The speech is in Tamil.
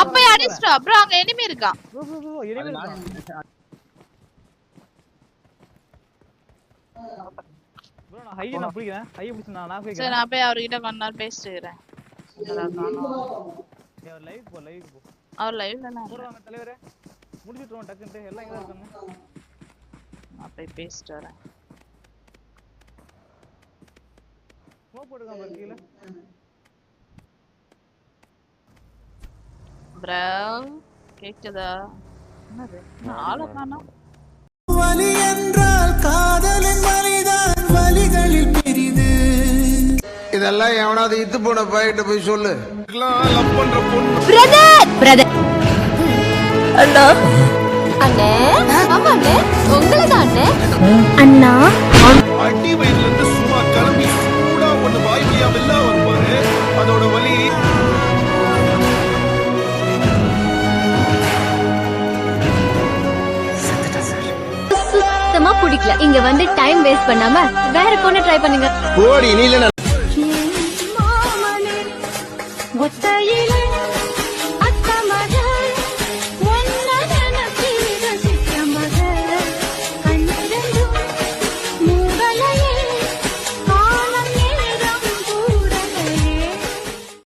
அப்ப அடிச்சிட்டா ப்ரோ அங்க எனிமி இருக்கா ப்ரோ எனிமி இருக்கா ப்ரோ நான் ஹை நான் புடிக்கிறேன் ஹை புடிச்சு நான் கேக்குறேன் சரி நான் போய் அவர்கிட்ட கொஞ்ச நேரம் பேசிட்டு இருக்கேன் அவர் லைவ் போ அவர் லைவ்ல நான் போறாங்க தலைவரே முடிச்சிட்டோம் டக்குன்னு எல்லாம் எங்க இருக்காங்க நான் போய் பேசிட்டு வரேன் ஸ்மோக் போடுங்க கீழ ப்ரோ கேக்குதா என்னது ஆள காணோம் வலி என்றால் காதலின் வலிதான் வலிகளில் பெரிது இதெல்லாம் எவனாவது இத்து போன பையிட்ட போய் சொல்லு லவ் பண்ற பொண்ணு பிரதர் அண்ணா அண்ணே ஆமா அண்ணே உங்களுக்கு அண்ணே அண்ணா அடி வயிறுல இருந்து சும்மா கிளம்பி சூடா ஒண்ணு வாய்க்கியா வெள்ள வருவாரு அதோட வலி சுத்தமா பிடிக்கல இங்க வந்து டைம் வேஸ்ட் பண்ணாம வேற பொண்ணு ட்ரை பண்ணுங்க ஓடி நீ இல்ல ஒத்தையில